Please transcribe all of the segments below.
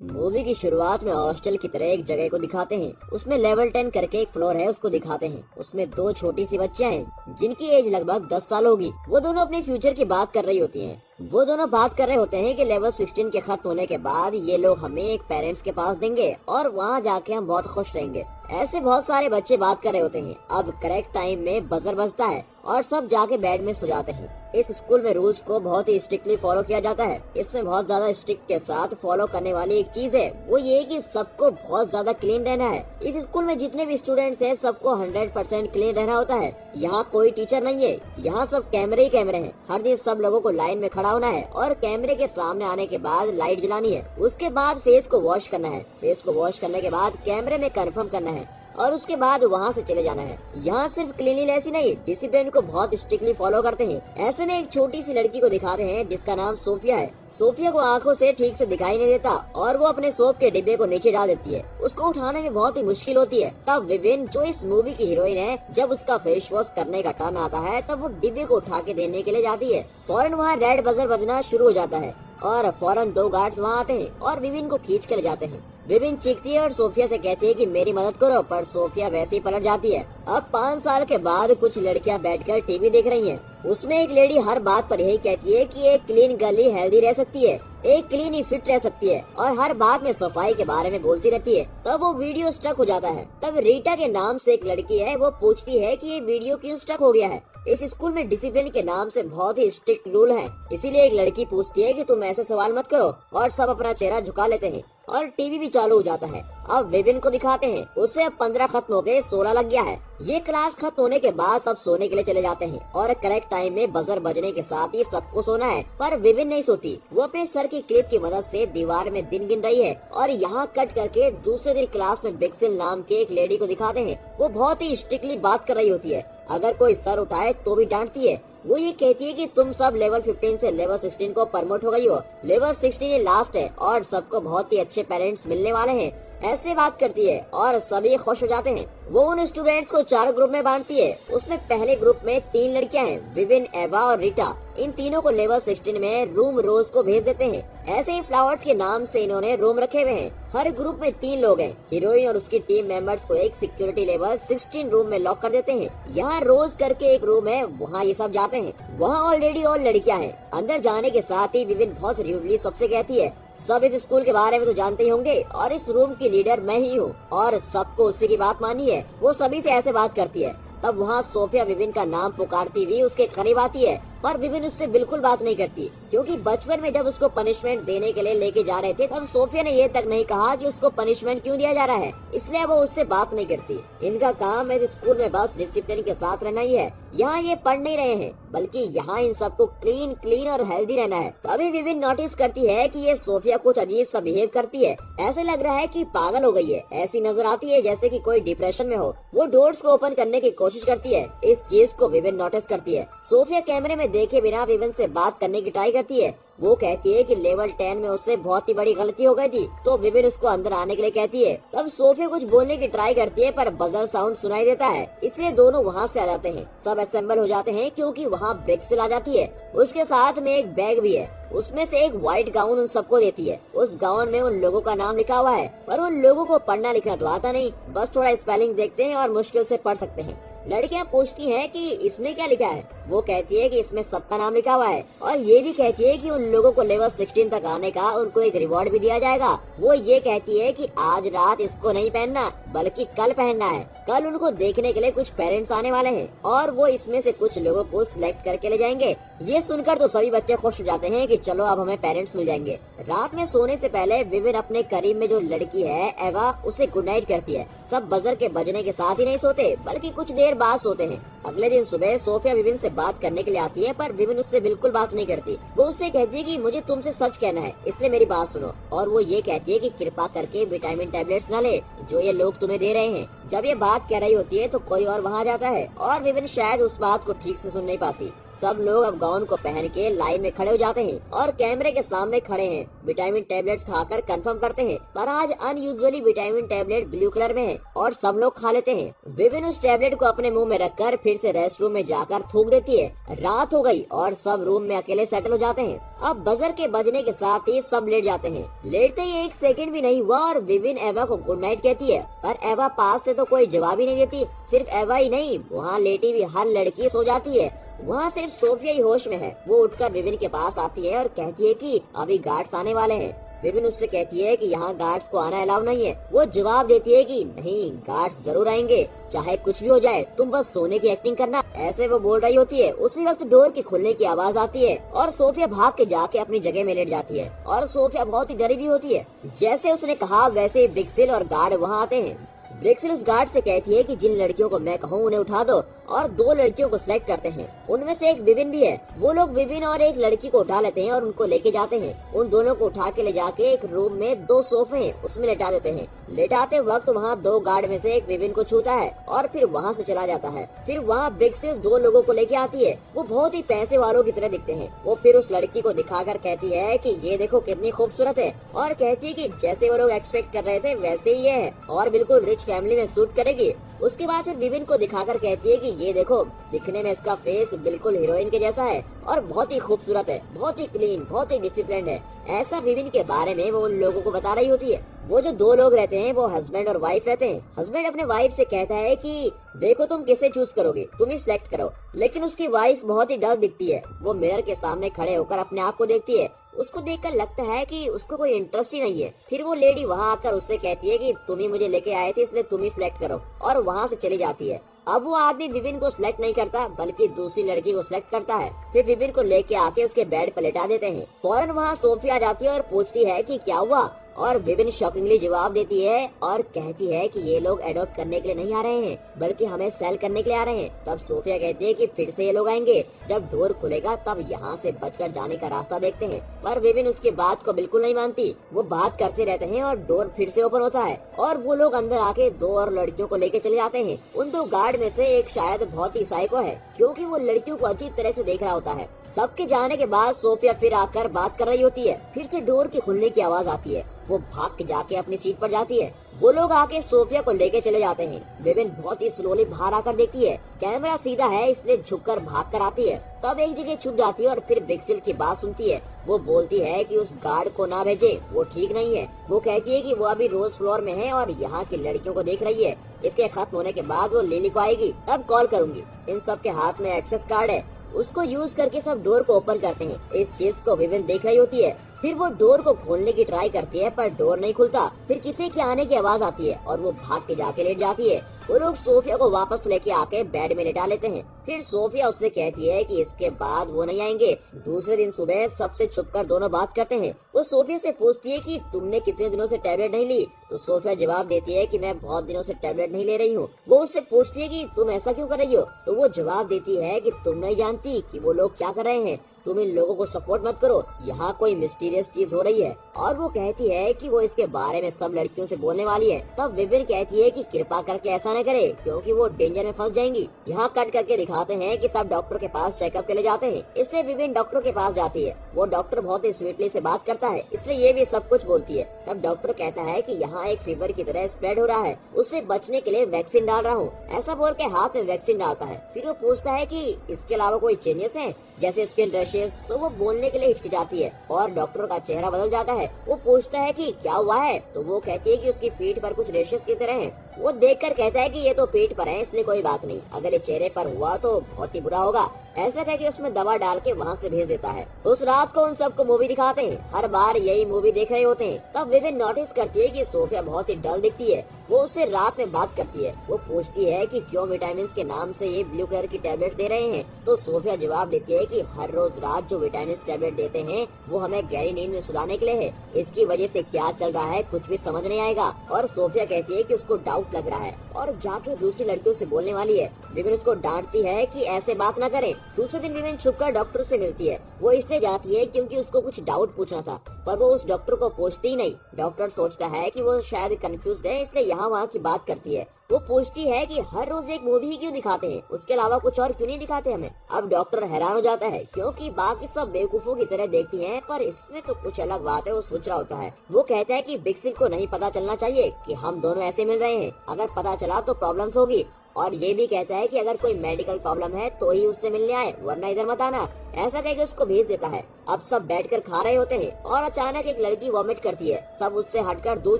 Movie की शुरुआत में हॉस्टल की तरह एक जगह को दिखाते हैं। उसमें लेवल 10 करके एक फ्लोर है, उसको दिखाते हैं। उसमें दो छोटी सी बच्चियां हैं जिनकी एज लगभग 10 साल होगी। वो दोनों अपने फ्यूचर की बात कर रही होती हैं। वो दोनों बात कर रहे होते हैं कि लेवल 16 के खत्म होने के बाद ये लोग हमें एक पेरेंट्स के पास देंगे और वहाँ जाके हम बहुत खुश रहेंगे। ऐसे बहुत सारे बच्चे बात कर रहे होते हैं। अब करेक्ट टाइम में बजर बजता है और सब जाके बेड में सो जाते हैं। इस स्कूल में रूल्स को बहुत ही स्ट्रिक्टली फॉलो किया जाता है। इसमें बहुत ज्यादा स्ट्रिक्ट के साथ फॉलो करने वाली एक चीज है, वो ये कि सबको बहुत ज्यादा क्लीन रहना है। इस स्कूल में जितने भी स्टूडेंट्स हैं सबको 100% क्लीन रहना होता है। यहाँ कोई टीचर नहीं है, यहाँ सब कैमरे ही कैमरे हैं। हर दिन सब लोगों को लाइन में खड़ा होना है और कैमरे के सामने आने के बाद लाइट जलानी है। उसके बाद फेस को वॉश करना है। फेस को वॉश करने के बाद कैमरे में कंफर्म करना है और उसके बाद वहाँ से चले जाना है। यहाँ सिर्फ क्लीनलीनेस ही नहीं, डिसिप्लिन को बहुत स्ट्रिक्टली फॉलो करते हैं। ऐसे में एक छोटी सी लड़की को दिखाते हैं जिसका नाम सोफिया है। सोफिया को आंखों से ठीक से दिखाई नहीं देता और वो अपने सोप के डिब्बे को नीचे डाल देती है। उसको उठाने में बहुत ही मुश्किल होती है। तब विविन, जो इस मूवी की हीरोइन है, जब उसका फेस वॉश करने का टर्न आता है तब वो डिब्बे को उठा के देने के लिए जाती है। फौरन वहाँ रेड बजर बजना शुरू हो जाता है और फौरन दो गार्ड्स वहाँ आते हैं और विविन को खींच कर जाते हैं। विविन चीखती है और सोफिया से कहती है कि मेरी मदद करो, पर सोफिया वैसे ही पलट जाती है। अब 5 साल के बाद कुछ लड़कियां बैठकर टीवी देख रही हैं। उसमें एक लेडी हर बात पर यही कहती है कि एक क्लीन गर्ल ही हेल्दी रह सकती है, एक क्लीन ही फिट रह सकती है और हर बात में सफाई के बारे में बोलती रहती है। तब वो वीडियो स्टक हो जाता है। तब रीटा के नाम से एक लड़की है, वो पूछती है कि ये वीडियो क्यों स्टक हो गया है। इस स्कूल में डिसिप्लिन के नाम से बहुत ही स्ट्रिक्ट रूल है, इसीलिए एक लड़की पूछती है कि तुम ऐसे सवाल मत करो और सब अपना चेहरा झुका लेते हैं और टीवी भी चालू हो जाता है। अब विविन को दिखाते हैं, उससे अब 15 खत्म हो गए, 16 लग गया है। ये क्लास खत्म होने के बाद सब सोने के लिए चले जाते हैं और करेक्ट टाइम में बजर बजने के साथ ही सबको सोना है। पर विविन नहीं सोती। वो अपने सर की क्लिप की मदद से दीवार में दिन गिन रही है और यहाँ कट करके दूसरे दिन क्लास में ब्रिक्सिल नाम के एक लेडी को दिखाते हैं। वो बहुत ही स्ट्रिक्टली बात कर रही होती है। अगर कोई सर उठाए तो भी डांटती है। वो ये कहती है कि तुम सब लेवल 15 से लेवल 16 को प्रमोट हो गई हो। लेवल 16 ये लास्ट है और सबको बहुत ही अच्छे पेरेंट्स मिलने वाले हैं। ऐसे बात करती है और सभी खुश हो जाते हैं। वो उन स्टूडेंट्स को 4 ग्रुप में बांटती है। उसमें पहले ग्रुप में 3 लड़कियां हैं, विविन, एवा और रीटा। इन तीनों को लेवल 16 में रूम रोज को भेज देते हैं। ऐसे ही फ्लावर्स के नाम से इन्होंने रूम रखे हुए हैं। हर ग्रुप में 3 लोग हैं। हीरोइन और उसकी टीम मेंबर्स को एक सिक्योरिटी लेवल 16 रूम में लॉक कर देते हैं। यहाँ रोज करके एक रूम है, वहाँ ये सब जाते हैं। वहाँ ऑलरेडी और लड़कियां हैं। अंदर जाने के साथ ही विविन बहुत रूडली सबसे कहती है, सब इस स्कूल के बारे में तो जानते ही होंगे और इस रूम की लीडर मैं ही हूँ और सबको उसी की बात मानी है। वो सभी से ऐसे बात करती है। तब वहाँ सोफिया विविन का नाम पुकारती हुई उसके करीब आती है, पर विविन उससे बिल्कुल बात नहीं करती, क्योंकि बचपन में जब उसको पनिशमेंट देने के लिए लेके जा रहे थे तब सोफिया ने ये तक नहीं कहा कि उसको पनिशमेंट क्यों दिया जा रहा है, इसलिए वो उससे बात नहीं करती। इनका काम इस स्कूल में बस डिसिप्लिन के साथ रहना ही है। यहाँ ये पढ़ नहीं रहे हैं, बल्कि यहाँ इन सबको क्लीन और हेल्दी रहना है। तभी विविन नोटिस करती है कि ये सोफिया कुछ अजीब सा बिहेव करती है। ऐसे लग रहा है कि पागल हो गई है। ऐसी नजर आती है जैसे कि कोई डिप्रेशन में हो। वो डोर्स को ओपन करने की कोशिश करती है। इस चीज को विविन नोटिस करती है। सोफिया कैमरे में देखे बिना विविन से बात करने की ट्राई करती है। वो कहती है कि लेवल 10 में उससे बहुत ही बड़ी गलती हो गई थी, तो विविन उसको अंदर आने के लिए कहती है। तब सोफिया कुछ बोलने की ट्राई करती है पर बजर साउंड सुनाई देता है, इसलिए दोनों वहाँ से आ जाते हैं। सब असेंबल हो जाते हैं क्योंकि वहाँ ब्रिक्सिल आ जाती है। उसके साथ में एक बैग भी है, उसमें से एक व्हाइट गाउन उन सबको देती है। उस गाउन में उन लोगों का नाम लिखा हुआ है, पर उन लोगों को पढ़ना लिखना तो आता नहीं, बस थोड़ा स्पेलिंग देखते हैं और मुश्किल से पढ़ सकते हैं। लड़कियां पूछती हैं कि इसमें क्या लिखा है। वो कहती है कि इसमें सबका नाम लिखा हुआ है और ये भी कहती है कि उन लोगों को लेवल 16 तक आने का उनको एक रिवॉर्ड भी दिया जाएगा। वो ये कहती है कि आज रात इसको नहीं पहनना बल्कि कल पहनना है। कल उनको देखने के लिए कुछ पेरेंट्स आने वाले हैं और वो इसमें से कुछ लोगों को सिलेक्ट करके ले जाएंगे। ये सुनकर तो सभी बच्चे खुश हो जाते हैं कि चलो अब हमें पेरेंट्स मिल जाएंगे। रात में सोने से पहले विविन अपने करीब में जो लड़की है एवा, उसे गुड नाइट करती है। सब बजर के बजने के साथ ही नहीं सोते बल्कि कुछ देर बाद सोते हैं। अगले दिन सुबह सोफिया विविन से बात करने के लिए आती है, पर विविन उससे बिल्कुल बात नहीं करती। वो उससे कहती है कि मुझे तुमसे सच कहना है, इसलिए मेरी बात सुनो। और वो ये कहती है कि कृपा करके विटामिन टैबलेट्स न ले जो ये लोग तुम्हें दे रहे हैं। जब ये बात कह रही होती है तो कोई और वहाँ जाता है और विविन शायद उस बात को ठीक से सुन नहीं पाती। सब लोग अब गाउन को पहन के लाइन में खड़े हो जाते हैं और कैमरे के सामने खड़े हैं। विटामिन टेबलेट्स खाकर कंफर्म करते हैं, पर आज unusually vitamin tablet blue colour में है और सब लोग खा लेते हैं। विविन उस टेबलेट को अपने मुंह में रखकर फिर से रेस्ट रूम में जाकर थूक देती है। रात हो गई और सब रूम में अकेले सेटल हो जाते हैं। अब बजर के बजने के साथ ही सब लेट जाते हैं। लेटते ही 1 सेकंड भी नहीं हुआ और विविन एवा को गुड नाइट कहती है, पर एवा पास से तो कोई जवाब ही नहीं देती। सिर्फ एवा ही नहीं, वहाँ लेटी हुई हर लड़की सो जाती है। वहाँ सिर्फ सोफिया ही होश में है। वो उठकर विविन के पास आती है और कहती है कि अभी गार्ड्स आने वाले हैं। विविन उससे कहती है कि यहाँ गार्ड्स को आना अलाउ नहीं है। वो जवाब देती है कि नहीं, गार्ड्स जरूर आएंगे, चाहे कुछ भी हो जाए, तुम बस सोने की एक्टिंग करना। ऐसे वो बोल रही होती है। उसी वक्त डोर के खुलने की आवाज आती है और सोफिया भाग के जाके अपनी जगह में लेट जाती है और सोफिया बहुत ही डरी भी होती है। जैसे उसने कहा वैसे ही ब्रिक्सिल और गार्ड वहाँ आते हैं। ब्रिक्सिल उस गार्ड से कहती है कि जिन लड़कियों को मैं कहूँ उन्हें उठा दो, और 2 लड़कियों को सिलेक्ट करते हैं। उनमें से एक विविन भी है। वो लोग विविन और एक लड़की को उठा लेते हैं और उनको लेके जाते हैं। उन दोनों को उठा के ले जाके एक रूम में 2 सोफे हैं, उसमें लेटा देते हैं। लेटाते वक्त वहाँ 2 गार्ड में से एक विविन को छूता है और फिर वहाँ से चला जाता है। फिर वहाँ ब्रिक्सिल 2 लोगों को लेके आती है। वो बहुत ही पैसे वालों की तरह दिखते हैं। वो फिर उस लड़की को दिखाकर कहती है कि ये देखो कितनी खूबसूरत है, और कहती है कि जैसे वो लोग एक्सपेक्ट कर रहे थे वैसे ही ये है और बिल्कुल रिच फैमिली में सूट करेगी। उसके बाद फिर विविन को दिखाकर कहती है कि ये देखो, दिखने में इसका फेस बिल्कुल हीरोइन के जैसा है और बहुत ही खूबसूरत है, बहुत ही क्लीन, बहुत ही डिसिप्लिन्ड है। ऐसा विविन के बारे में वो उन लोगों को बता रही होती है। वो जो 2 लोग रहते हैं वो हस्बैंड और वाइफ रहते हैं। हस्बैंड अपने वाइफ से कहता है कि देखो तुम किसे चूज करोगे, तुम ही सिलेक्ट करो। लेकिन उसकी वाइफ बहुत ही डल दिखती है। वो मिरर के सामने खड़े होकर अपने आप को देखती है। उसको देखकर लगता है कि उसको कोई इंटरेस्ट ही नहीं है। फिर वो लेडी वहाँ आकर उससे कहती है कि तुम ही मुझे लेके आए थे, इसलिए तुम ही सिलेक्ट करो, और वहाँ से चली जाती है। अब वो आदमी विविन को सिलेक्ट नहीं करता बल्कि दूसरी लड़की को सिलेक्ट करता है। फिर विविन को लेके आके उसके बेड पर लेटा देते हैं। फौरन वहाँ सोफिया आ जाती है और पूछती है कि क्या हुआ, और विविन शॉकिंगली जवाब देती है और कहती है कि ये लोग एडॉप्ट करने के लिए नहीं आ रहे हैं बल्कि हमें सेल करने के लिए आ रहे हैं। तब सोफिया कहती है कि फिर से ये लोग आएंगे, जब डोर खुलेगा तब यहाँ से बचकर जाने का रास्ता देखते हैं। पर विविन उसकी बात को बिल्कुल नहीं मानती। वो बात करते रहते हैं और डोर फिर से ओपन होता है और वो लोग अंदर आके 2 और लड़कियों को लेके चले जाते हैं। उन 2 गार्ड में से एक शायद बहुत ही साइको है, क्योंकि वो लड़कियों को अजीब तरह से देख रहा होता है। सबके जाने के बाद सोफिया फिर आकर बात कर रही होती है। फिर से डोर के खुलने की आवाज आती है। वो भाग के जाके अपनी सीट पर जाती है। वो लोग आके सोफिया को लेके चले जाते हैं। विविन बहुत ही स्लोली बाहर आकर देखती है। कैमरा सीधा है इसलिए झुककर भाग कर आती है। तब एक जगह छुप जाती है और फिर ब्रिक्सिल की बात सुनती है। वो बोलती है कि उस गार्ड को ना भेजे, वो ठीक नहीं है। वो कहती है कि वो अभी रोज फ्लोर में है और यहाँ की लड़कियों को देख रही है। इसके खत्म होने के बाद वो लिली को आएगी, तब कॉल करूंगी। इन सब के हाथ में एक्सेस कार्ड है, उसको यूज करके सब डोर को ओपन करते हैं। इस चीज को विविन देख रही होती है। फिर वो डोर को खोलने की ट्राई करती है पर डोर नहीं खुलता। फिर किसी के आने की आवाज आती है और वो भाग के जाके लेट जाती है। वो लोग सोफिया को वापस लेके आके बेड में लेटा लेते हैं। फिर सोफिया उससे कहती है कि इसके बाद वो नहीं आएंगे। दूसरे दिन सुबह सबसे छुपकर दोनों बात करते हैं। वो सोफिया से पूछती है कि तुमने कितने दिनों से टैबलेट नहीं ली, तो सोफिया जवाब देती है कि मैं बहुत दिनों से टैबलेट नहीं ले रही हूँ। वो उससे पूछती है कि तुम ऐसा क्यों कर रही हो, तो वो जवाब देती है कि तुम नहीं जानती कि वो लोग क्या कर रहे हैं, तुम इन लोगों को सपोर्ट मत करो, यहाँ कोई मिस्टीरियस चीज हो रही है। और वो कहती है कि वो इसके बारे में सब लड़कियों से बोलने वाली है। तब विविन कहती है कि कृपा करके ऐसा न करे क्योंकि वो डेंजर में फंस जाएंगी। यहाँ कट करके दिखाते हैं कि सब डॉक्टर के पास चेकअप के लिए जाते हैं। इसलिए विविन डॉक्टर के पास जाती है। वो डॉक्टर बहुत ही स्वीटली से बात करता है, इसलिए ये भी सब कुछ बोलती है। तब डॉक्टर कहता है कि यहाँ एक फीवर की तरह स्प्रेड हो रहा है, उससे बचने के लिए वैक्सीन डाल रहा हूँ। ऐसा बोल के हाथ में वैक्सीन डालता है। फिर वो पूछता है कि इसके अलावा कोई चेंजेस हैं जैसे स्किन रैशेस, तो वो बोलने के लिए हिचकिचाती है और डॉक्टर का चेहरा बदल जाता है। वो पूछता है कि क्या हुआ है, तो वो कहती है कि उसकी पीठ पर कुछ रेशेस की तरह हैं। वो देखकर कहता है कि ये तो पेट पर है इसलिए कोई बात नहीं, अगर ये चेहरे पर हुआ तो बहुत ही बुरा होगा। ऐसा कह के उसमें दवा डाल के वहाँ से भेज देता है। उस रात को उन सबको मूवी दिखाते हैं। हर बार यही मूवी देख रहे होते हैं। तब विविन नोटिस करती है कि सोफिया बहुत ही डल दिखती है। वो उससे रात में बात करती है। वो पूछती है कि क्यों विटामिन के नाम से ये ब्लू कलर की टैबलेट दे रहे हैं, तो सोफिया जवाब देती है कि हर रोज रात जो विटामिन टैबलेट देते हैं वो हमें गहरी नींद में सुलाने के लिए है। इसकी वजह से क्या चल रहा है कुछ भी समझ नहीं आएगा। और सोफिया कहती है कि उसको डाउट लग रहा है और जाके दूसरी लड़कियों से बोलने वाली है। विविन उसको डांटती है कि ऐसे बात न करें। दूसरे दिन विविन छुपकर डॉक्टर से मिलती है। वो इसलिए जाती है क्योंकि उसको कुछ डाउट पूछना था, पर वो उस डॉक्टर को पूछती ही नहीं। डॉक्टर सोचता है कि वो शायद कंफ्यूज्ड है, इसलिए यहाँ वहाँ की बात करती है। वो पूछती है कि हर रोज एक मूवी ही क्यों दिखाते हैं, उसके अलावा कुछ और क्यों नहीं दिखाते हमें। अब डॉक्टर हैरान हो जाता है क्योंकि बाकी सब बेवकूफों की तरह देखती हैं, पर इसमें तो कुछ अलग बात है। वो सोच रहा होता है। वो कहता है कि बिग सिल को नहीं पता चलना चाहिए कि हम दोनों ऐसे मिल रहे हैं, अगर पता चला तो प्रॉब्लम्स होगी। और ये भी कहता है कि अगर कोई मेडिकल प्रॉब्लम है तो ही उससे मिलने आए, वरना इधर मत आना। ऐसा कह के उसको भेज देता है। अब सब बैठकर खा रहे होते हैं और अचानक एक लड़की वॉमिट करती है। सब उससे हटकर दूर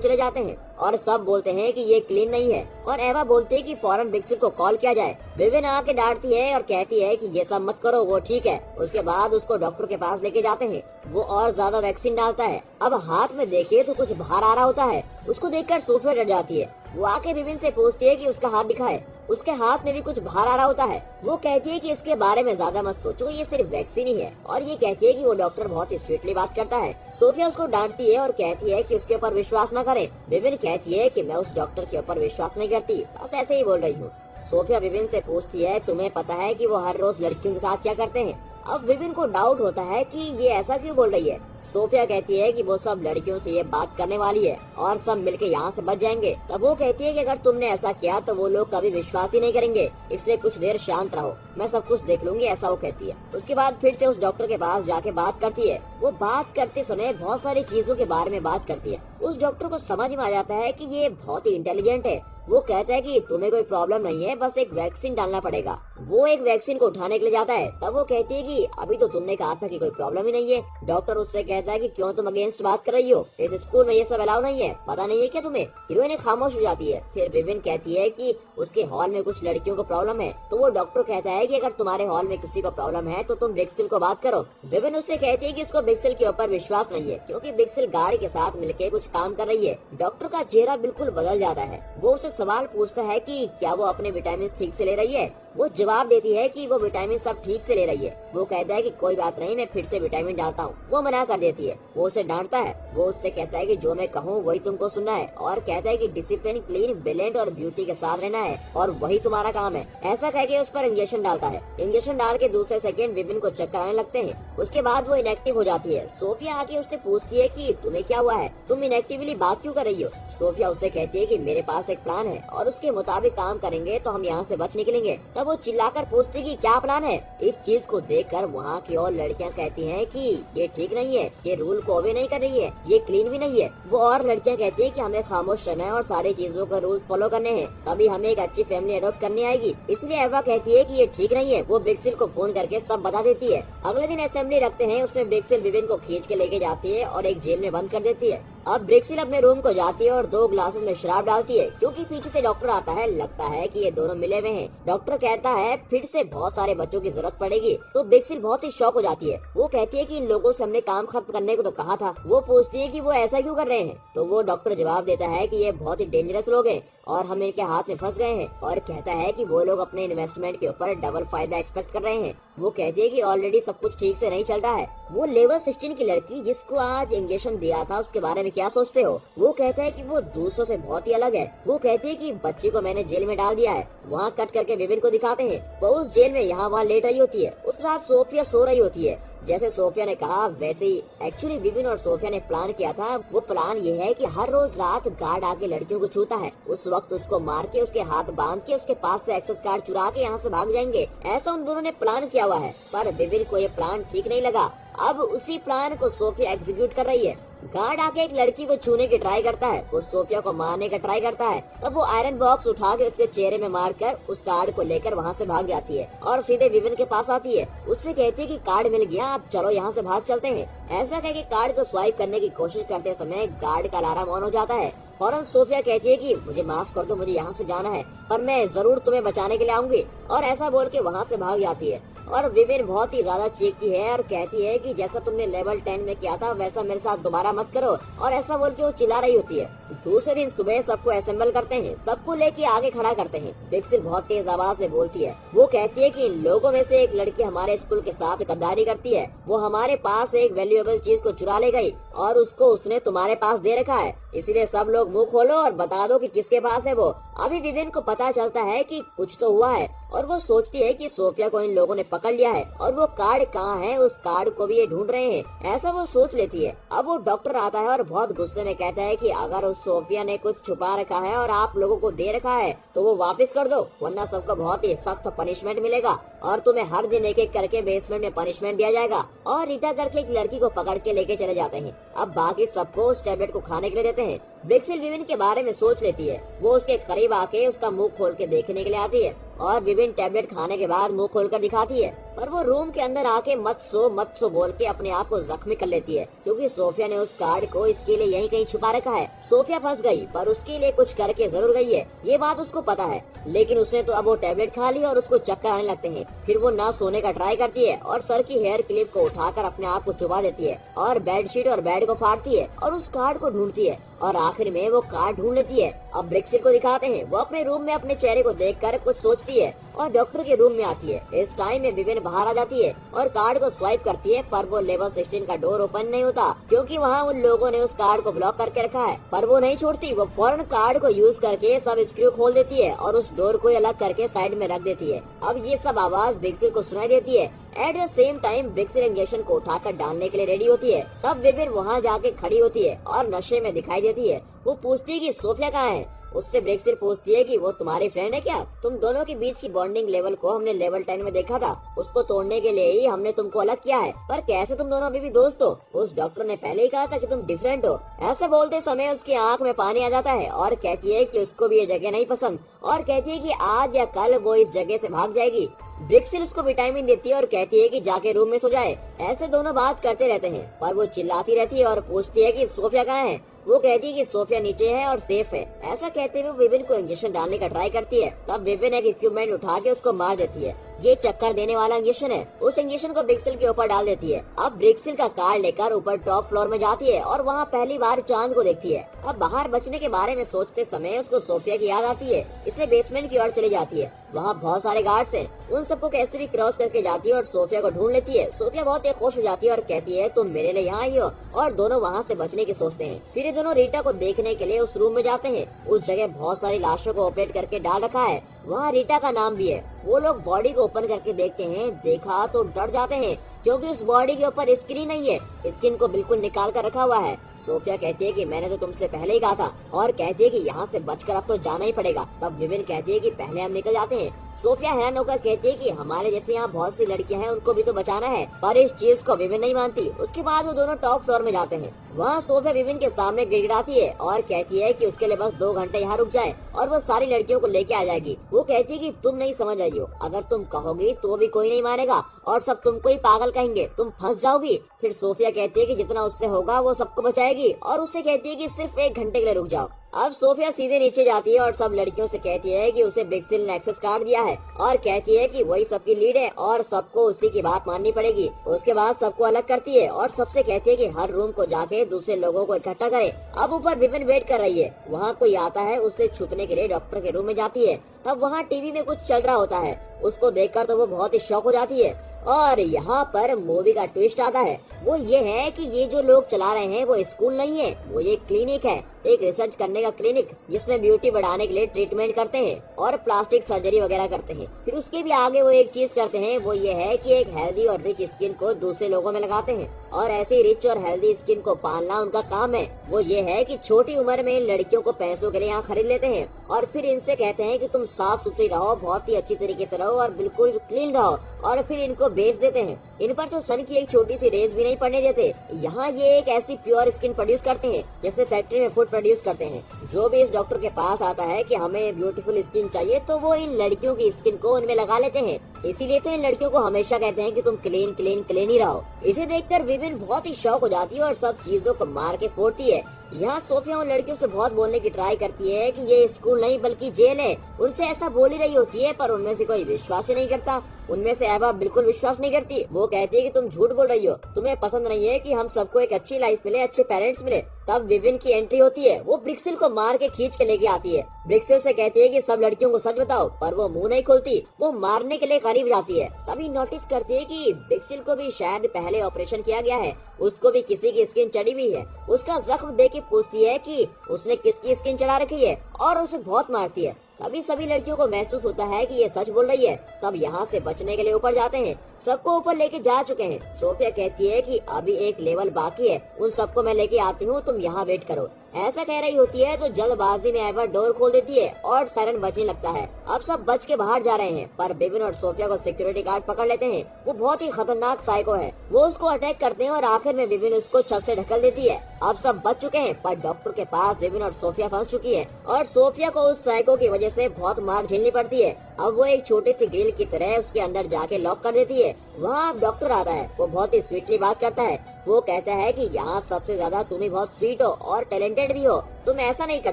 चले जाते हैं और सब बोलते हैं कि ये क्लीन नहीं है। और एवा बोलती है कि फौरन बिग सिल को कॉल किया जाए। विविन आके डांटती है और कहती है कि ये सब मत करो, वो ठीक है। उसके बाद उसको डॉक्टर के पास लेके जाते हैं। वो और ज्यादा वैक्सीन डालता है। अब हाथ में देखे तो कुछ बाहर आ रहा होता है। उसको देखकर सोफिया डर जाती है। वो आके विविन से पूछती है कि उसका हाथ दिखाए। उसके हाथ में भी कुछ बाहर आ रहा होता है। वो कहती है कि इसके बारे में ज्यादा मत सोचो, ये सिर्फ वैक्सीन ही है। और ये कहती है कि वो डॉक्टर बहुत ही स्वीटली बात करता है। सोफिया उसको डांटती है और कहती है कि उसके ऊपर विश्वास न करे। विविन कहती है कि मैं उस डॉक्टर के ऊपर विश्वास नहीं करती, बस ऐसे ही बोल रही हूँ। सोफिया विविन से पूछती है तुम्हें पता है कि वो हर रोज लड़कियों के साथ क्या करते हैं। अब विविन को डाउट होता है कि ये ऐसा क्यों बोल रही है। सोफिया कहती है कि वो सब लड़कियों से ये बात करने वाली है और सब मिलके यहाँ से बच जाएंगे। तब वो कहती है कि अगर तुमने ऐसा किया तो वो लोग कभी विश्वास ही नहीं करेंगे, इसलिए कुछ देर शांत रहो, मैं सब कुछ देख लूंगी, ऐसा वो कहती है। उसके बाद फिर से उस डॉक्टर के पास जाके बात करती है। वो बात करते समय बहुत सारी चीजों के बारे में बात करती है। उस डॉक्टर को समझ में आ जाता है कि ये बहुत ही इंटेलिजेंट है। वो कहता है कि तुम्हें कोई प्रॉब्लम नहीं है, बस एक वैक्सीन डालना पड़ेगा। वो एक वैक्सीन को उठाने के लिए जाता है। तब वो कहती है कि अभी तो तुमने कहा था कि कोई प्रॉब्लम ही नहीं है। डॉक्टर उससे कहता है कि क्यों तुम अगेंस्ट बात कर रही हो, इस स्कूल में ये सब अलाउ नहीं है, पता नहीं है क्या तुम्हें। हीरोइन खामोश हो जाती है। फिर विविन कहती है कि उसके हॉल में कुछ लड़कियों को प्रॉब्लम है। तो वो डॉक्टर कहता है कि अगर तुम्हारे हॉल में किसी को प्रॉब्लम है तो तुम बिक्सिल को बात करो। विविन उससे कहती है कि उसको बिक्सिल के ऊपर विश्वास नहीं है क्योंकि बिक्सिल गार्ड के साथ मिलकर कुछ काम कर रही है। डॉक्टर का चेहरा बिल्कुल बदल जाता है। वो उससे सवाल पूछता है कि क्या वो अपने विटामिन ठीक से ले रही है। वो जवाब देती है कि वो विटामिन सब ठीक से ले रही है। वो कहता है कि कोई बात नहीं, मैं फिर से विटामिन डालता हूँ। वो मना कर देती है। वो उसे डांटता है। वो उससे कहता है कि जो मैं कहूँ वही तुमको सुनना है और कहता है कि डिसिप्लिन, क्लीन, ब्रिलियंट और ब्यूटी के साथ रहना है और वही तुम्हारा काम है। ऐसा कह के उस पर इंजेक्शन डालता है। इंजेक्शन डाल के दूसरे सेकंड विविन को चक्कर आने लगते हैं। उसके बाद वो इनएक्टिव हो जाती है। सोफिया आके उससे पूछती है कि तुम्हें क्या हुआ है, तुम इनएक्टिवली बात क्यों कर रही हो। सोफिया उससे कहती है कि मेरे पास एक प्लान है और उसके मुताबिक काम करेंगे तो हम यहाँ से बच निकलेंगे। तब वो चिल्लाकर पूछती कि क्या प्लान है। इस चीज को देखकर वहाँ की और लड़कियाँ कहती हैं कि ये ठीक नहीं है, ये रूल को ओबे नहीं कर रही है, ये क्लीन भी नहीं है। वो और लड़कियाँ कहती हैं कि हमें खामोश रहना है और सारी चीजों का रूल्स फॉलो करने हैं, तभी हमें एक अच्छी फैमिली अडॉप्ट करनी आएगी। इसलिए एवा कहती है कि ये ठीक नहीं है। वो बिक्सिल को फोन करके सब बता देती है। अगले दिन असेंबली रखते हैं। उसमें बिक्सिल विविन को खींच के लेके जाती है और एक जेल में बंद कर देती है। अब ब्रिक्सिल अपने रूम को जाती है और 2 ग्लासेस में शराब डालती है क्योंकि पीछे से डॉक्टर आता है। लगता है कि ये दोनों मिले हुए हैं। डॉक्टर कहता है फिर से बहुत सारे बच्चों की जरूरत पड़ेगी। तो ब्रिक्सिल बहुत ही शॉक हो जाती है। वो कहती है कि इन लोगों से हमने काम खत्म करने को तो कहा था। वो पूछती है कि वो ऐसा क्यों कर रहे हैं। तो वो डॉक्टर जवाब देता है कि ये बहुत ही डेंजरस लोग हैं और हम इनके हाथ में फंस गए हैं और कहता है कि वो लोग अपने इन्वेस्टमेंट के ऊपर डबल फायदा एक्सपेक्ट कर रहे हैं। वो कहती है कि ऑलरेडी सब कुछ ठीक से नहीं चल रहा है। वो लेवल 16 की लड़की जिसको आज इंजेक्शन दिया था उसके बारे में क्या सोचते हो। वो कहता है कि वो दूसरों से बहुत ही अलग है। वो कहती है कि बच्ची को मैंने जेल में डाल दिया है। वहाँ कट करके विविन को दिखाते हैं। वो उस जेल में यहाँ वहाँ लेट रही होती है। उस रात सोफिया सो रही होती है। जैसे सोफिया ने कहा वैसे ही एक्चुअली विविन और सोफिया ने प्लान किया था। वो प्लान ये है कि हर रोज रात गार्ड आके लड़कियों को छूता है, उस वक्त उसको मार के उसके हाथ बांध के उसके पास से एक्सेस कार्ड चुरा के यहाँ से भाग जाएंगे। ऐसा उन दोनों ने प्लान किया हुआ है। पर विविन को ये प्लान ठीक नहीं लगा। अब उसी प्लान को सोफिया एग्जीक्यूट कर रही है। गार्ड आके एक लड़की को छूने की ट्राई करता है। वो सोफिया को मारने का ट्राई करता है। तब वो आयरन बॉक्स उठा के उसके चेहरे में मारकर उस कार्ड को लेकर वहाँ से भाग जाती है और सीधे विविन के पास आती है। उससे कहती है कि कार्ड मिल गया, अब चलो यहाँ से भाग चलते हैं। ऐसा कह के कार्ड को स्वाइप करने की कोशिश करते समय गार्ड का अलार्म ऑन हो जाता है। फौरन सोफिया कहती है कि मुझे माफ कर दो, मुझे यहाँ से जाना है, पर मैं जरूर तुम्हें बचाने के लिए आऊंगी। और ऐसा बोल के वहाँ से भाग जाती है। और विविन बहुत ही ज्यादा चीखती है और कहती है कि जैसा तुमने लेवल 10 में किया था वैसा मेरे साथ दोबारा मत करो। और ऐसा बोल के वो चिल्ला रही होती है। दूसरे दिन सुबह सबको असेंबल करते हैं, सबको लेके आगे खड़ा करते हैं। बिक्सिल बहुत तेज आवाज से बोलती है। वो कहती है कि इन लोगों में से एक लड़की हमारे स्कूल के साथ गद्दारी करती है। वो हमारे पास एक वैल्यूएबल चीज को चुरा ले गई और उसको उसने तुम्हारे पास दे रखा है, इसीलिए सब लोग मुंह खोलो और बता दो कि किसके पास है वो। अभी विविन को पता चलता है कि कुछ तो हुआ है और वो सोचती है कि सोफिया को इन लोगों ने पकड़ लिया है और वो कार्ड कहाँ है, उस कार्ड को भी ये ढूंढ रहे हैं, ऐसा वो सोच लेती है। अब वो डॉक्टर आता है और बहुत गुस्से में कहता है कि अगर उस सोफिया ने कुछ छुपा रखा है और आप लोगों को दे रखा है तो वो वापस कर दो, वरना सबको बहुत ही सख्त पनिशमेंट मिलेगा और तुम्हें हर दिन एक एक करके बेसमेंट में पनिशमेंट दिया जाएगा। और रीटा करके एक लड़की को पकड़ के लेके चले जाते हैं। अब बाकी सबको उस टैबलेट को खाने के लिए देते हैं। ब्रिक्सिल विविन के बारे में सोच लेती है। वो उसके करीब आके उसका मुंह खोल के देखने के लिए आती है और विविन टैबलेट खाने के बाद मुंह खोलकर दिखाती है, पर वो रूम के अंदर आके मत सो बोल के अपने आप को जख्मी कर लेती है, क्योंकि सोफिया ने उस कार्ड को इसके लिए यहीं कहीं छुपा रखा है। सोफिया फंस गई, पर उसके लिए कुछ करके जरूर गई है, ये बात उसको पता है, लेकिन उसने तो अब वो टैबलेट खा ली और उसको चक्कर आने लगते हैं। फिर वो ना सोने का ट्राई करती है और सर की हेयर क्लिप को उठाकर अपने आप को चुबा देती है और बेडशीट और बेड को फाड़ती है और उस कार्ड को ढूंढती है और आखिर में वो कार्ड ढूंढ लेती है। अब ब्रिक्सिल को दिखाते हैं। वो अपने रूम में अपने चेहरे को देखकर कुछ सोचती है और डॉक्टर के रूम में आती है। इस टाइम में विविन बाहर आ जाती है और कार्ड को स्वाइप करती है, पर वो लेवल 16 का डोर ओपन नहीं होता, क्योंकि वहाँ उन लोगों ने उस कार्ड को ब्लॉक करके रखा है। पर वो नहीं छोड़ती, वो फौरन कार्ड को यूज करके सब स्क्रू खोल देती है और उस डोर को अलग करके साइड में रख देती है। अब ये सब आवाज ब्रिक्सिल को सुनाई देती है। एट द सेम टाइम ब्रिक्सिल इंजेक्शन को उठाकर डालने के लिए रेडी होती है। तब विविन वहाँ जाके खड़ी होती है और नशे में दिखाई देती है। वो पूछती है कि सोफिया कहाँ है। उससे ब्रिक्सिल पूछती है कि वो तुम्हारी फ्रेंड है क्या? तुम दोनों के बीच की बॉन्डिंग लेवल को हमने लेवल 10 में देखा था, उसको तोड़ने के लिए ही हमने तुमको अलग किया है, पर कैसे तुम दोनों अभी भी दोस्त हो? उस डॉक्टर ने पहले ही कहा था कि तुम डिफरेंट हो। ऐसा बोलते समय उसकी आंख में पानी आ जाता है और कहती है कि उसको भी ये जगह नहीं पसंद और कहती है कि आज या कल वो इस जगह से भाग जाएगी। ब्रिक्सिल उसको विटामिन देती है और कहती है कि जाके रूम में सो जाए। ऐसे दोनों बात करते रहते हैं, पर वो चिल्लाती रहती है और पूछती है कि सोफिया कहाँ है। वो कहती है कि सोफिया नीचे है और सेफ है। ऐसा कहते हुए विविन को इंजेक्शन डालने का ट्राई करती है। तब विविन एक इक्विपमेंट उठा के उसको मार देती है। ये चक्कर देने वाला इंजेक्शन है। उस इंजेक्शन को ब्रिक्सिल के ऊपर डाल देती है। अब ब्रिक्सिल का कार लेकर ऊपर टॉप फ्लोर में जाती है और वहाँ पहली बार चांद को देखती है। अब बाहर बचने के बारे में सोचते समय उसको सोफिया की याद आती है, इसलिए बेसमेंट की ओर चली जाती है। वहाँ बहुत सारे गार्ड्स हैं, उन सबको कैसे भी क्रॉस करके जाती है और सोफिया को ढूंढ लेती है। सोफिया बहुत ही खुश हो जाती है और कहती है तुम मेरे लिए यहाँ आई हो, और दोनों वहाँ से बचने की सोचते हैं। फिर ये दोनों रीटा को देखने के लिए उस रूम में जाते हैं। उस जगह बहुत सारी लाशों को ऑपरेट करके डाल रखा है, वहाँ रीटा का नाम भी है। वो लोग बॉडी को ओपन करके देखते हैं, देखा तो डर जाते हैं, क्योंकि उस बॉडी के ऊपर स्किन नहीं है, स्किन को बिल्कुल निकाल कर रखा हुआ है। सोफिया कहती है कि मैंने तो तुमसे पहले ही कहा था, और कहती है कि यहाँ से बचकर अब तो जाना ही पड़ेगा। तब विविन कहती है कि पहले हम निकल जाते हैं। सोफिया हैरान होकर कहती है कि हमारे जैसे यहाँ बहुत सी लड़कियां हैं, उनको भी तो बचाना है, पर इस चीज को विविन नहीं मानती। उसके बाद वो दोनों टॉप फ्लोर में जाते हैं। वहाँ सोफिया विविन के सामने गिड़गिड़ाती है और कहती है कि उसके लिए बस 2 घंटे यहाँ रुक जाए और वो सारी लड़कियों को लेके आ जाएगी। वो कहती है कि तुम नहीं समझ आई हो, अगर तुम कहोगी तो भी कोई नहीं मानेगा और सब तुमको ही पागल कहेंगे, तुम फंस जाओगी। फिर सोफिया कहती है कि जितना उससे होगा वो सबको बचाएगी और उससे कहती है कि सिर्फ 1 घंटे के लिए रुक जाओ। अब सोफिया सीधे नीचे जाती है और सब लड़कियों से कहती है कि उसे ब्रिक्सिल ने एक्सेस कार्ड दिया है और कहती है कि वही सबकी लीड है और सबको उसी की बात माननी पड़ेगी। उसके बाद सबको अलग करती है और सबसे कहती है कि हर रूम को जाके दूसरे लोगों को इकट्ठा करे। अब ऊपर विविन वेट कर रही है, वहाँ कोई आता है, उससे छुपने के लिए डॉक्टर के रूम में जाती है। तब वहाँ टीवी में कुछ चल रहा होता है, उसको देखकर तो वो बहुत ही शॉक हो जाती है। और यहाँ पर मूवी का ट्विस्ट आता है, वो ये है कि ये जो लोग चला रहे हैं वो स्कूल नहीं है, वो ये क्लिनिक है, एक रिसर्च करने का क्लिनिक, जिसमें ब्यूटी बढ़ाने के लिए ट्रीटमेंट करते हैं और प्लास्टिक सर्जरी वगैरह करते हैं। फिर उसके भी आगे वो एक चीज करते हैं, वो ये है कि एक हेल्दी और रिच स्किन को दूसरे लोगों में लगाते हैं और ऐसी रिच और हेल्दी स्किन को पालना उनका काम है। वो ये है कि छोटी उम्र में लड़कियों को पैसों के लिए यहाँ खरीद लेते हैं और फिर इनसे कहते हैं कि तुम साफ सुथरी रहो, बहुत ही अच्छी तरीके से रहो और बिल्कुल क्लीन रहो, और फिर इनको बेच देते हैं। इन पर तो सन की एक छोटी सी रेज भी नहीं पड़ने देते। यहाँ ये एक ऐसी प्योर स्किन प्रोड्यूस करते हैं जैसे फैक्ट्री में फूड प्रोड्यूस करते हैं। जो भी इस डॉक्टर के पास आता है कि हमें ब्यूटीफुल स्किन चाहिए, तो वो इन लड़कियों की स्किन को उनमें लगा लेते हैं। इसीलिए तो इन लड़कियों को हमेशा कहते हैं कि तुम क्लीन क्लीन क्लीन ही रहो। इसे देखकर विविन बहुत ही शौक हो जाती है और सब चीजों को मार के फोड़ती है। यहाँ सोफिया उन लड़कियों से बहुत बोलने की ट्राई करती है कि ये स्कूल नहीं बल्कि जेल है। उनसे ऐसा बोल ही रही होती है, पर उनमें से कोई विश्वास ही नहीं करता। उनमें से एवा बिल्कुल विश्वास नहीं करती। वो कहती है कि तुम झूठ बोल रही हो, तुम्हें पसंद नहीं है कि हम सबको एक अच्छी लाइफ मिले, अच्छे पेरेंट्स मिले। तब विविन की एंट्री होती है। वो ब्रिक्सिल को मार के खींच के लेके आती है। ब्रिक्सिल से कहती है कि सब लड़कियों को सच बताओ, पर वो मुंह नहीं खोलती। वो मारने के लिए करीब जाती है। तभी नोटिस करती है कि ब्रिक्सिल को भी शायद पहले ऑपरेशन किया गया है, उसको भी किसी की स्किन चढ़ी हुई है। उसका जख्म देख के पूछती है कि उसने किसकी स्किन चढ़ा रखी है और उसे बहुत मारती है। तभी सभी लड़कियों को महसूस होता है कि ये सच बोल रही है। सब यहाँ से बचने के लिए ऊपर जाते हैं। सबको ऊपर लेके जा चुके हैं। सोफिया कहती है कि अभी एक लेवल बाकी है, उन सबको मैं लेके आती हूँ, तुम यहाँ वेट करो। ऐसा कह रही होती है तो जल्दबाजी में एवा डोर खोल देती है और सायरन बजने लगता है। अब सब बच के बाहर जा रहे हैं, पर विविन और सोफिया को सिक्योरिटी गार्ड पकड़ लेते हैं। वो बहुत ही खतरनाक साइको है। वो उसको अटैक करते हैं और आखिर में विविन उसको छत से ढकल देती है। अब सब बच चुके हैं, पर डॉक्टर के पास विविन और सोफिया फंस चुकी है और सोफिया को उस साइको की वजह से बहुत मार झेलनी पड़ती है। अब वो एक छोटी सी ग्रिल की तरह उसके अंदर जाके लॉक कर देती है। वहाँ अब डॉक्टर आता है। वो बहुत ही स्वीटली बात करता है। वो कहता है कि यहाँ सबसे ज्यादा तुम ही बहुत स्वीट हो और टैलेंटेड भी हो, तुम ऐसा नहीं कर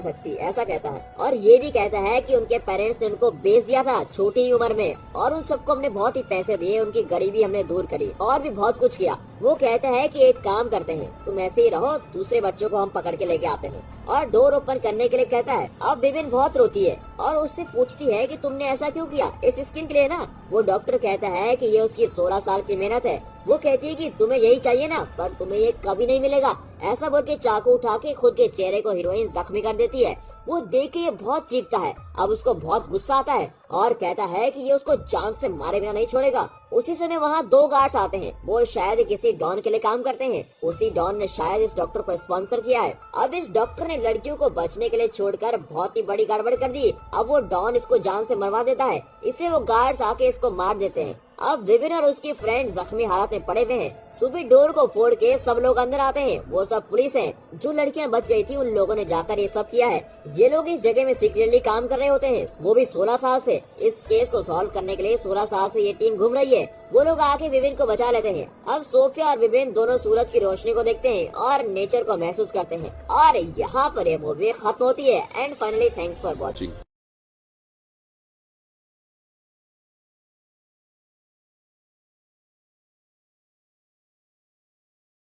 सकती, ऐसा कहता है। और ये भी कहता है कि उनके पेरेंट्स ने उनको बेच दिया था छोटी ही उम्र में और उन सबको हमने बहुत ही पैसे दिए, उनकी गरीबी हमने दूर करी और भी बहुत कुछ किया। वो कहता है कि एक काम करते हैं, तुम ऐसे ही रहो, दूसरे बच्चों को हम पकड़ के लेके आते हैं। और डोर ओपन करने के लिए कहता है। अब विविन बहुत रोती है और उससे पूछती है कि तुमने ऐसा क्यों किया, इस स्किन के लिए ना। वो डॉक्टर कहता है कि ये उसकी 16 साल की मेहनत है। वो कहती है कि तुम्हें यही चाहिए ना, पर तुम्हें ये कभी नहीं मिलेगा। ऐसा बोल के चाकू उठा के खुद के चेहरे को हीरोइन जख्मी कर देती है। वो देख के ये बहुत चीखता है। अब उसको बहुत गुस्सा आता है और कहता है कि ये उसको जान से मारे बिना नहीं छोड़ेगा। उसी समय वहाँ 2 गार्ड्स आते हैं। वो शायद किसी डॉन के लिए काम करते हैं। उसी डॉन ने शायद इस डॉक्टर को स्पॉन्सर किया है। अब इस डॉक्टर ने लड़कियों को बचने के लिए छोड़कर बहुत ही बड़ी गड़बड़ कर दी। अब वो डॉन इसको जान से मरवा देता है, इसलिए वो गार्ड्स आके इसको मार देते हैं। अब विविन और उसकी फ्रेंड जख्मी हालत में पड़े हुए हैं। सुबह डोर को फोड़ के सब लोग अंदर आते हैं। वो सब पुलिस हैं। जो लड़कियां बच गई थी उन लोगों ने जाकर ये सब किया है। ये लोग इस जगह में सीक्रेटली काम कर रहे होते हैं, वो भी 16 साल से। इस केस को सॉल्व करने के लिए 16 साल से ये टीम घूम रही है। वो लोग आके विविन को बचा लेते हैं। अब सोफिया और विविन दोनों सूरज की रोशनी को देखते हैं और नेचर को महसूस करते हैं। और यहाँ पर ये मूवी खत्म होती है। And finally thanks for watching.